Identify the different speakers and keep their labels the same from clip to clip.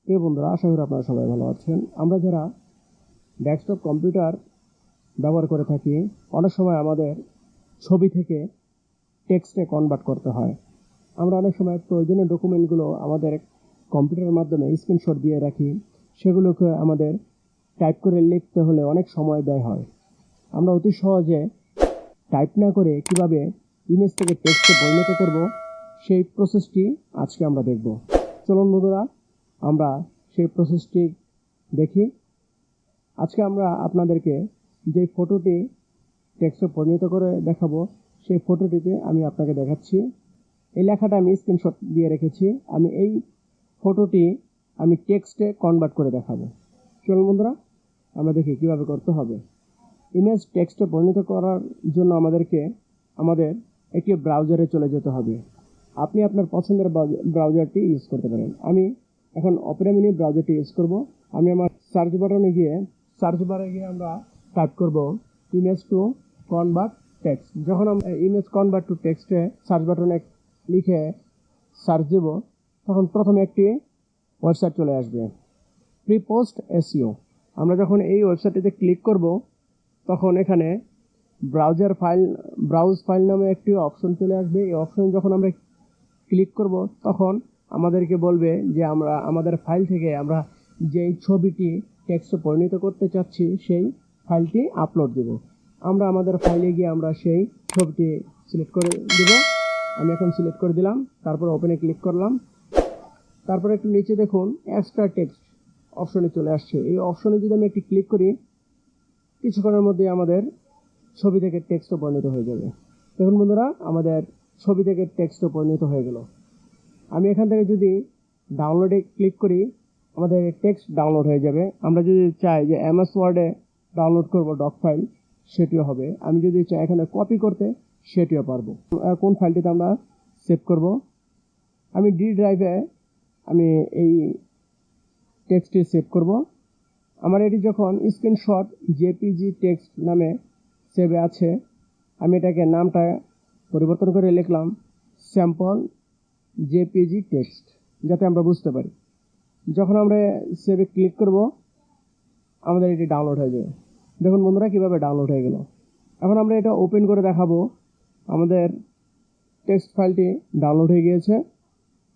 Speaker 1: প্রিয় বন্ধুরা, আশা করি আপনারা সবাই ভালো আছেন। আমরা যারা ডেস্কটপ কম্পিউটার ব্যবহার করে থাকি, অনেক সময় আমাদের ছবি থেকে টেক্সটে কনভার্ট করতে হয়। আমরা অনেক সময় প্রয়োজনীয় ডকুমেন্টগুলো আমাদের কম্পিউটারের মাধ্যমে স্ক্রিনশট দিয়ে রাখি, সেগুলোকে আমাদের টাইপ করে লিখতে হলে অনেক সময় ব্যয় হয়। আমরা অতি সহজে টাইপ না করে কিভাবে ইমেজ থেকে টেক্সটে পরিণত করব, সেই প্রসেসটি আজকে আমরা দেখব। চলুন বন্ধুরা, আমরা সেই প্রসেসটি দেখি। আজকে আমরা আপনাদেরকে যে ফটোটি টেক্সটে পরিণত করে দেখাবো, সেই ফটোটিতে আমি আপনাকে দেখাচ্ছি। এই লেখাটা আমি স্ক্রিনশট দিয়ে রেখেছি। আমি এই ফটোটি আমি টেক্সটে কনভার্ট করে দেখাবো। চলুন বন্ধুরা, আমরা দেখি কিভাবে করতে হবে। ইমেজ টেক্সটে পরিণত করার জন্য আমাদের একটি ব্রাউজারে চলে যেতে হবে। আপনি আপনার পছন্দের ব্রাউজারটি ইউজ করতে পারেন। আমি এখন অপেরা মিনি ব্রাউজারটি ইউজ করব। আমি আমার সার্চ বারে গিয়ে আমরা টাইপ করব ইমেজ টু কনভার্ট টেক্সট। যখন আমরা ইমেজ কনভার্ট টু টেক্সটে সার্চ বাটনে লিখে সার্চ দেব, তখন প্রথমে একটি ওয়েবসাইট চলে আসবে, প্রিপোস্ট এসইও। আমরা যখন এই ওয়েবসাইটটিতে ক্লিক করব, তখন এখানে ব্রাউজ ফাইল নামে একটি অপশন চলে আসবে। এই অপশন যখন আমরা ক্লিক করব, তখন আমাদেরকে বলবে যে আমরা আমাদের ফাইল থেকে আমরা যেই ছবিটি টেক্সটে পরিণত করতে চাচ্ছি সেই ফাইলটি আপলোড দেব। আমরা আমাদের ফাইলে গিয়ে আমরা সেই ছবিটি সিলেক্ট করে দেব। আমি এখন সিলেক্ট করে দিলাম, তারপর ওপেনে ক্লিক করলাম। তারপর একটু নিচে দেখুন এক্সট্রা টেক্সট অপশনে চলে আসছে। এই অপশনে যদি আমি একটি ক্লিক করি, কিছুক্ষণের মধ্যে আমাদের ছবি থেকে টেক্সটে পরিণত হয়ে যাবে। দেখুন বন্ধুরা, আমাদের ছবি থেকে টেক্সটে পরিণত হয়ে গেল। আমি এখান থেকে যদি ডাউনলোডে ক্লিক করি, আমাদের টেক্সট ডাউনলোড হয়ে যাবে। আমরা যদি চাই যে এমএস ওয়ার্ডে ডাউনলোড করব ডক ফাইল, সেটিও হবে। আমি যদি চাই এখানে কপি করতে, সেটিও পারবো। কোন ফাইলটিতে আমরা সেভ করব, আমি ডি ড্রাইভে আমি এই টেক্সটটি সেভ করব। আমার এটি যখন স্ক্রিনশট জেপিজি টেক্সট নামে সেভে আছে, আমি এটাকে নামটা পরিবর্তন করে লিখলাম স্যাম্পল জেপিজি টেক্সট, যাতে আমরা বুঝতে পারি। যখন আমরা সেভে ক্লিক করব, আমাদের এটি ডাউনলোড হয়ে যাবে। দেখুন বন্ধুরা, কীভাবে ডাউনলোড হয়ে গেল। এখন আমরা এটা ওপেন করে দেখাবো। আমাদের টেক্সট ফাইলটি ডাউনলোড হয়ে গিয়েছে।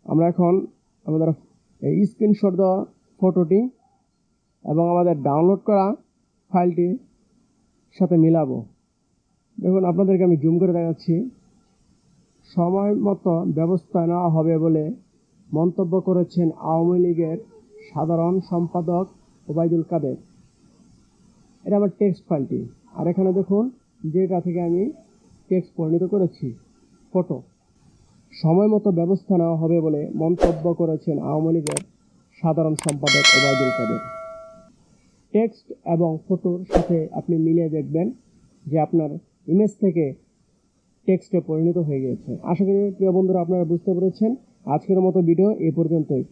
Speaker 1: আমরা এখন আমাদের এই স্ক্রিনশট দেওয়া ফটোটি এবং আমাদের ডাউনলোড করা ফাইলটির সাথে মিলাবো। দেখুন, আপনাদেরকে আমি জুম করে দেখাচ্ছি। সময় মতো ব্যবস্থা নেওয়া হবে বলে মন্তব্য করেছেন আওয়ামী লীগের সাধারণ সম্পাদক ওবায়দুল কাদের। এটা আমার টেক্সট ফাইলটি। আর এখানে দেখুন যেটা থেকে আমি টেক্সট পরিণত করেছি, ফটো। সময় মতো ব্যবস্থা নেওয়া হবে বলে মন্তব্য করেছেন আওয়ামী লীগের সাধারণ সম্পাদক ওবায়দুল কাদের। টেক্সট এবং ফটোর সাথে আপনি মিলিয়ে দেখবেন যে আপনার ইমেজ থেকে টেক্সটে পরিণত হয়ে গিয়েছে। আশা করি প্রিয় বন্ধুরা, আপনারা বুঝতে পেরেছেন। আজকের মতো ভিডিও এই পর্যন্তই।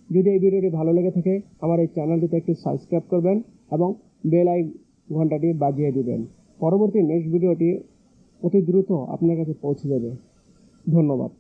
Speaker 1: যদি এই ভিডিওটি ভালো লেগে থাকে, আমার এই চ্যানেলটিতে একটু সাবস্ক্রাইব করবেন এবং বেল ঘন্টাটি বাজিয়ে দিবেন। পরবর্তী নেক্সট ভিডিওটি অতি দ্রুত আপনার কাছে পৌঁছে যাবে। ধন্যবাদ।